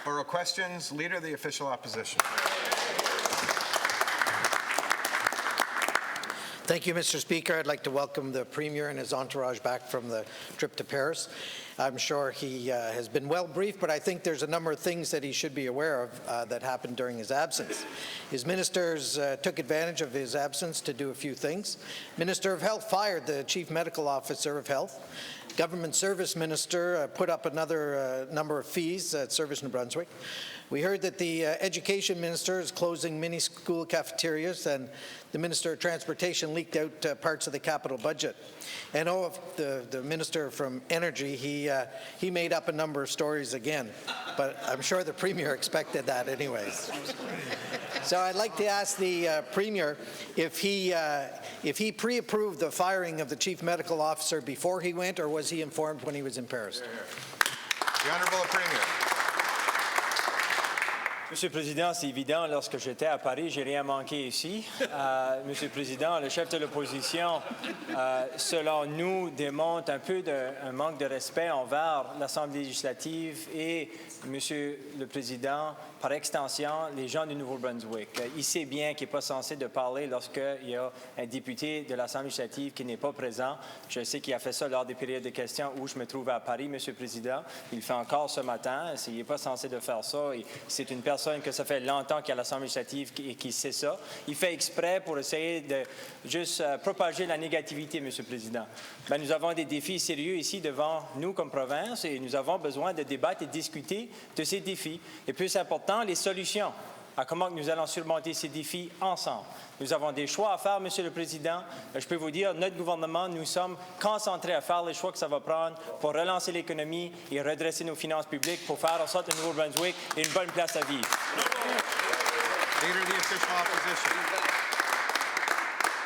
Oral questions. Leader of the Official Opposition. Thank you, Mr. Speaker. I'd like to welcome the Premier and his entourage back from the trip to Paris. I'm sure he has been well briefed, but I think there's a number of things that he should be aware of that happened during his absence. His ministers took advantage of his absence to do a few things. Minister of Health fired the Chief Medical Officer of Health. Government Service Minister put up another number of fees at Service New Brunswick. We heard that the Education Minister is closing many school cafeterias, and the Minister of Transportation leaked out parts of the capital budget. And the Minister from Energy, he made up a number of stories again, but I'm sure the Premier expected that anyways. So I'd like to ask the Premier if he pre-approved the firing of the Chief Medical Officer before he went, or was he informed when he was in Paris? The Honourable Premier. Monsieur le Président, c'est évident, lorsque j'étais à Paris, j'ai rien manqué ici. Monsieur le Président, le chef de l'opposition, selon nous, démontre un peu un manque de respect envers l'Assemblée législative et, Monsieur le Président, par extension, les gens du Nouveau-Brunswick. Il sait bien qu'il n'est pas censé de parler lorsqu'il y a un député de l'Assemblée législative qui n'est pas présent. Je sais qu'il a fait ça lors des périodes de questions où je me trouvais à Paris, Monsieur le Président. Il le fait encore ce matin. Il n'est pas censé de faire ça. C'est une personne que ça fait longtemps qu'il y a l'Assemblée législative et qui sait ça. Il fait exprès pour essayer de juste propager la négativité, Monsieur le Président. Ben, nous avons des défis sérieux ici devant nous comme province et nous avons besoin de débattre et de discuter de ces défis. Et plus important, les solutions à comment nous allons surmonter ces défis ensemble. Nous avons des choix à faire, Monsieur le Président. Je peux vous dire, notre gouvernement, nous sommes concentrés à faire les choix que ça va prendre pour relancer l'économie et redresser nos finances publiques pour faire en sorte que le Nouveau-Brunswick ait une bonne place à vivre. Leader of the Official Opposition.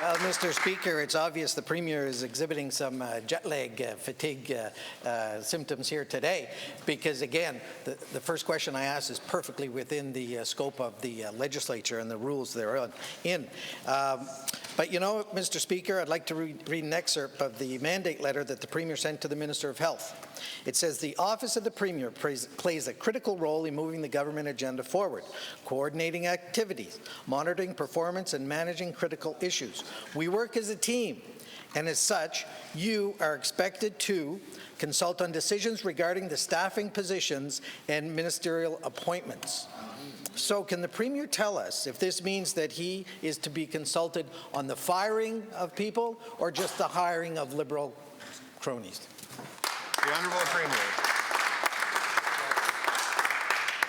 Well, Mr. Speaker, it's obvious the Premier is exhibiting some jet lag fatigue symptoms here today because, again, the first question I asked is perfectly within the scope of the legislature and the rules they're in. But, you know, Mr. Speaker, I'd like to read an excerpt of the mandate letter that the Premier sent to the Minister of Health. It says, the Office of the Premier plays a critical role in moving the government agenda forward, coordinating activities, monitoring performance, and managing critical issues. We work as a team, and as such, you are expected to consult on decisions regarding the staffing positions and ministerial appointments. So can the Premier tell us if this means that he is to be consulted on the firing of people or just the hiring of Liberal cronies? The Honourable Premier.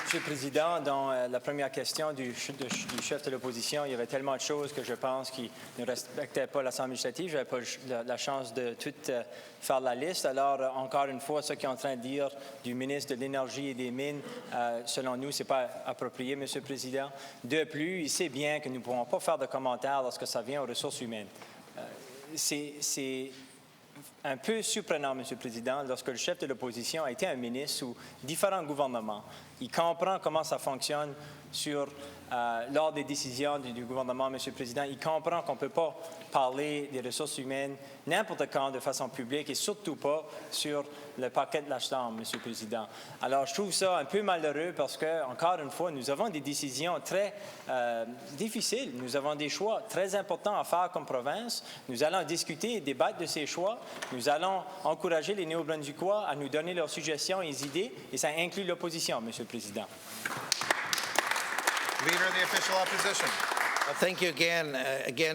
Monsieur le Président, dans la première question du chef de l'opposition, il y avait tellement de choses que je pense qu'il ne respectait pas l'Assemblée législative. Je n'avais pas la chance de tout faire la liste. Alors, encore une fois, ce qu'il est en train de dire du ministre de l'Énergie et des Mines, selon nous, ce n'est pas approprié, Monsieur le Président. De plus, il sait bien que nous ne pourrons pas faire de commentaires lorsque ça vient aux ressources humaines. C'est un peu surprenant, Monsieur le Président, lorsque le chef de l'opposition a été un ministre sous différents gouvernements. Il comprend comment ça fonctionne lors des décisions du gouvernement, Monsieur le Président. Il comprend qu'on ne peut pas parler des ressources humaines n'importe quand de façon publique et surtout pas sur le paquet de la Chambre, Monsieur le Président. Alors, je trouve ça un peu malheureux parce que, encore une fois, nous avons des décisions très difficiles. Nous avons des choix très importants à faire comme province. Nous allons discuter et débattre de ces choix. Nous allons encourager les Néo-Brunswickois à nous donner leurs suggestions et idées, et ça inclut l'opposition, Monsieur le Président. Leader of the Official Opposition. Thank you again,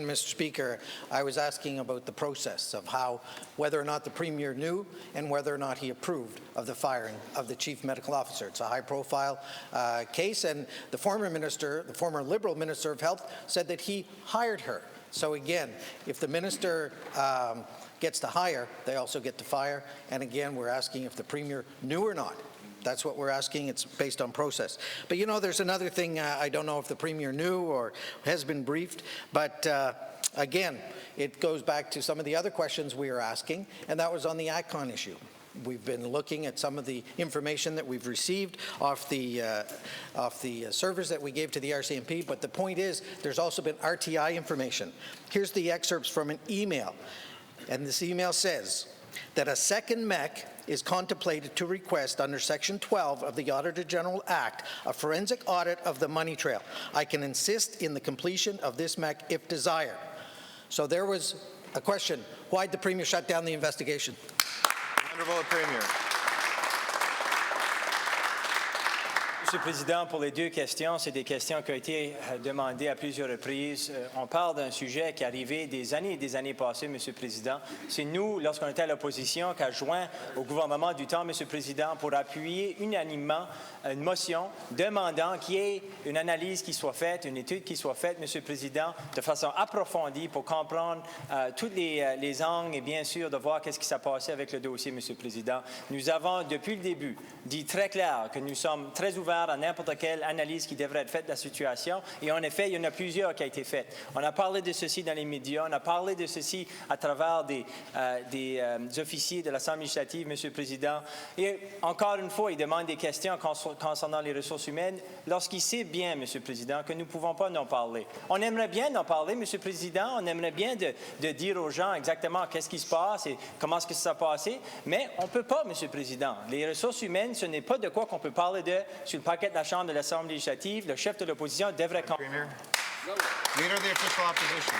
Mr. Speaker. I was asking about the process of whether or not the Premier knew and whether or not he approved of the firing of the Chief Medical Officer. It's a high-profile case, and the former Liberal Minister of Health said that he hired her. So again, if the Minister gets to hire, they also get to fire. And again, we're asking if the Premier knew or not. That's what we're asking. It's based on process. But, you know, there's another thing. I don't know if the Premier knew or has been briefed. But, again, it goes back to some of the other questions we were asking, and that was on the Atcon issue. We've been looking at some of the information that we've received off the servers that we gave to the RCMP, but the point is there's also been RTI information. Here's the excerpts from an email, and this email says that a second mech is contemplated to request under Section 12 of the Auditor General Act a forensic audit of the money trail. I can insist in the completion of this MEC if desired. So there was a question. Why did the Premier shut down the investigation? Honourable Premier. Monsieur le Président, pour les deux questions, c'est des questions qui ont été demandées à plusieurs reprises. On parle d'un sujet qui est arrivé des années et des années passées, Monsieur le Président. C'est nous, lorsqu'on était à l'opposition, qui a joint au gouvernement du temps, Monsieur le Président, pour appuyer unanimement une motion demandant qu'il y ait une analyse qui soit faite, une étude qui soit faite, Monsieur le Président, de façon approfondie pour comprendre tous les angles et bien sûr de voir qu'est-ce qui s'est passé avec le dossier, Monsieur le Président. Nous avons, depuis le début, dit très clair que nous sommes très ouverts à n'importe quelle analyse qui devrait être faite de la situation. Et en effet, il y en a plusieurs qui ont été faites. On a parlé de ceci dans les médias, on a parlé de ceci à travers des officiers de l'Assemblée législative, Monsieur le Président. Et encore une fois, il demande des questions concernant les ressources humaines lorsqu'il sait bien, Monsieur le Président, que nous ne pouvons pas en parler. On aimerait bien en parler, Monsieur le Président. On aimerait bien de dire aux gens exactement qu'est-ce qui se passe et comment est-ce que ça s'est passé. Mais on ne peut pas, Monsieur le Président. Les ressources humaines, ce n'est pas de quoi qu'on peut parler sur le paquet de la Chambre de l'Assemblée législative. Le chef de l'opposition devrait... Premier. Leader of the official opposition.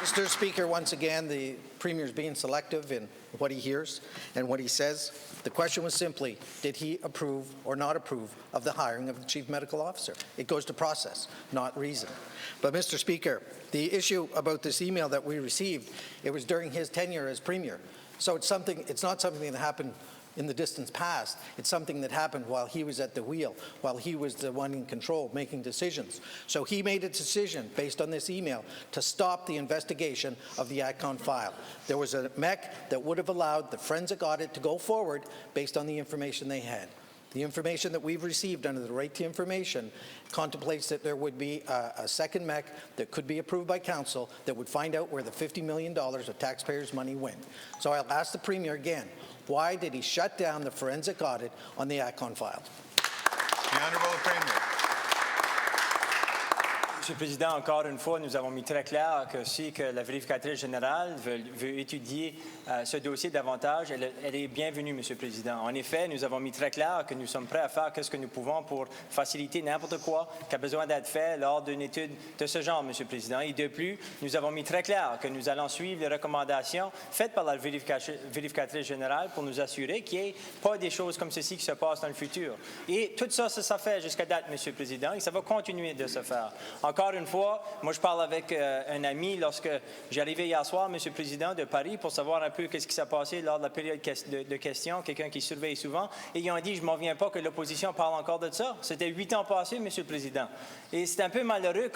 Mr. Speaker, once again, the Premier is being selective in what he hears and what he says. The question was simply, did he approve or not approve of the hiring of the Chief Medical Officer? It goes to process, not reason. But, Mr. Speaker, the issue about this email that we received, it was during his tenure as Premier. So it's not something that happened in the distant past. It's something that happened while he was at the wheel, while he was the one in control, making decisions. So he made a decision based on this email to stop the investigation of the Atcon file. There was a MEC that would have allowed the forensic audit to go forward based on the information they had. The information that we've received under the right to information contemplates that there would be a second MEC that could be approved by Council that would find out where the $50 million of taxpayers' money went. So I'll ask the Premier again, why did he shut down the forensic audit on the Atcon file? The Honourable Premier. Monsieur le Président, encore une fois, nous avons mis très clair que si que la vérificatrice générale veut étudier ce dossier davantage, elle est bienvenue, Monsieur le Président. En effet, nous avons mis très clair que nous sommes prêts à faire ce que nous pouvons pour faciliter n'importe quoi qui a besoin d'être fait lors d'une étude de ce genre, Monsieur le Président. Et de plus, nous avons mis très clair que nous allons suivre les recommandations faites par la vérificatrice générale pour nous assurer qu'il n'y ait pas des choses comme ceci qui se passent dans le futur. Et tout ça, ça fait jusqu'à date, Monsieur le Président, et ça va continuer de se faire. Encore une fois, moi je parle avec un ami lorsque j'arrivais hier soir, Monsieur le Président, de Paris pour savoir un peu qu'est-ce qui s'est passé lors de la période de questions, quelqu'un qui surveille souvent, et ils ont dit, je ne m'en viens pas que l'opposition parle encore de ça. C'était 8 ans passés, Monsieur le Président. Et c'est un peu malheureux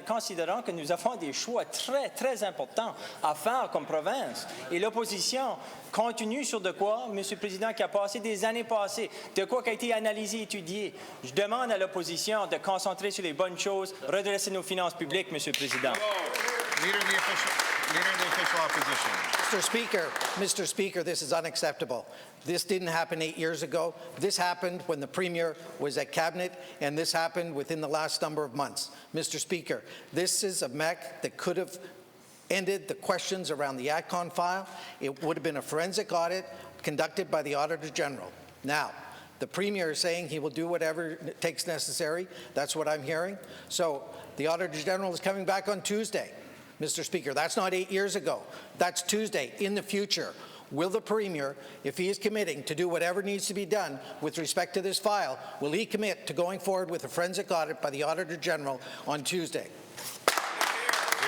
considérant que nous avons des choix très, très importants à faire comme province. Et l'opposition continue sur de quoi, Monsieur le Président, qui a passé des années passées, de quoi qui a été analysé, étudié. Je demande à l'opposition de concentrer sur les bonnes choses, redresser nos finances publiques, Monsieur le Président. Leader of the official opposition. Mr. Speaker, this is unacceptable. This didn't happen 8 years ago. This happened when the Premier was at Cabinet, and this happened within the last number of months. Mr. Speaker, this is a MEC that could have ended the questions around the Atcon file. It would have been a forensic audit conducted by the Auditor General. Now, the Premier is saying he will do whatever it takes necessary. That's what I'm hearing. So the Auditor General is coming back on Tuesday. Mr. Speaker, that's not 8 years ago. That's Tuesday. In the future, will the Premier, if he is committing to do whatever needs to be done with respect to this file, will he commit to going forward with a forensic audit by the Auditor General on Tuesday? The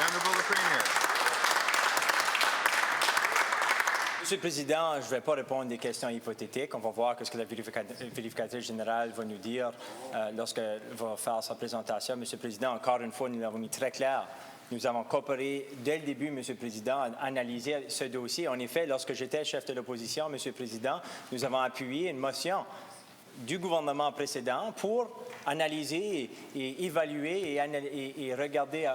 Honourable Premier. Monsieur le Président, je ne vais pas répondre des questions hypothétiques. On va voir ce que la vérificatrice générale va nous dire lorsqu'elle va faire sa présentation. Monsieur le Président, encore une fois, nous l'avons mis très clair. Nous avons coopéré dès le début, Monsieur le Président, à analyser ce dossier. En effet, lorsque j'étais chef de l'opposition, Monsieur le Président, nous avons appuyé une motion du gouvernement précédent pour analyser et évaluer et regarder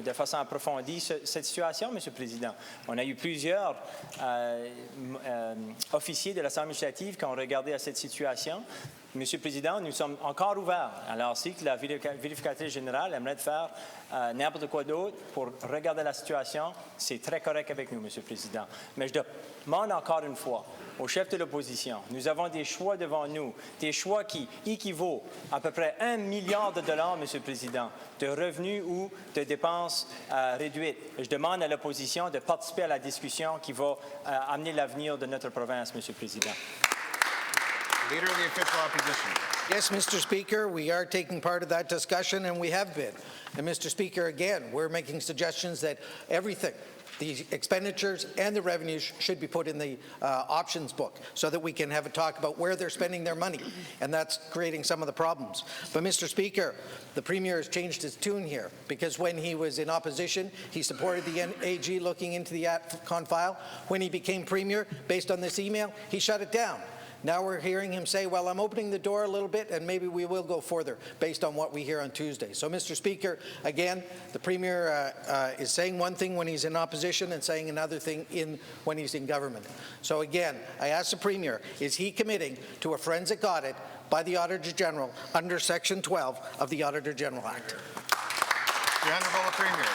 de façon approfondie cette situation, Monsieur le Président. On a eu plusieurs officiers de l'Assemblée législative qui ont regardé à cette situation. Monsieur le Président, nous sommes encore ouverts. Alors, si la vérificatrice générale aimerait faire n'importe quoi d'autre pour regarder la situation, c'est très correct avec nous, Monsieur le Président. Mais je demande encore une fois au chef de l'opposition, nous avons des choix devant nous, des choix qui équivaut à peu près $1 milliard, Monsieur le Président, de revenus ou de dépenses réduites. Je demande à l'opposition de participer à la discussion qui va amener l'avenir de notre province, Monsieur le Président. Leader of the official opposition. Yes, Mr. Speaker, we are taking part of that discussion, and we have been. And Mr. Speaker, again, we're making suggestions that everything, the expenditures and the revenues, should be put in the options book so that we can have a talk about where they're spending their money, and that's creating some of the problems. But Mr. Speaker, the Premier has changed his tune here, because when he was in opposition, he supported the AG looking into the Atcon file. When he became Premier, based on this email, he shut it down. Now we're hearing him say, well, I'm opening the door a little bit, and maybe we will go further based on what we hear on Tuesday. So, Mr. Speaker, again, the Premier is saying one thing when he's in opposition and saying another thing when he's in government. So, again, I ask the Premier, is he committing to a forensic audit by the Auditor General under Section 12 of the Auditor General Act? The Honourable Premier.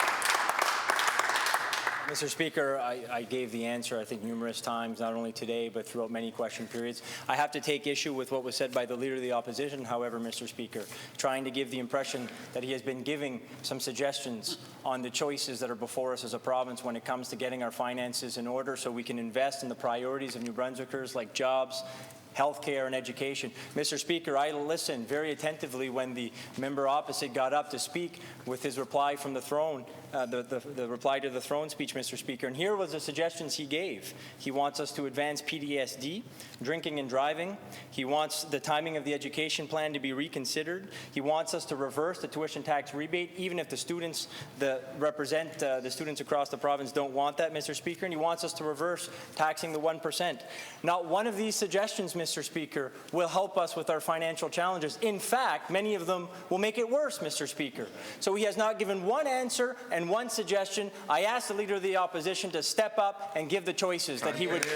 Mr. Speaker, I gave the answer, I think, numerous times, not only today, but throughout many question periods. I have to take issue with what was said by the Leader of the Opposition, however, Mr. Speaker, trying to give the impression that he has been giving some suggestions on the choices that are before us as a province when it comes to getting our finances in order so we can invest in the priorities of New Brunswickers like jobs, healthcare and education. Mr. Speaker, I listened very attentively when the member opposite got up to speak with his reply from the throne, the reply to the throne speech, Mr. Speaker. And here was the suggestions he gave. He wants us to advance PTSD, drinking and driving. He wants the timing of the education plan to be reconsidered. He wants us to reverse the tuition tax rebate, even if the students that represent the students across the province don't want that, Mr. Speaker. And he wants us to reverse taxing the 1%. Not one of these suggestions, Mr. Speaker, will help us with our financial challenges. In fact, many of them will make it worse, Mr. Speaker. So he has not given one answer and one suggestion. I ask the Leader of the Opposition to step up and give the choices that he would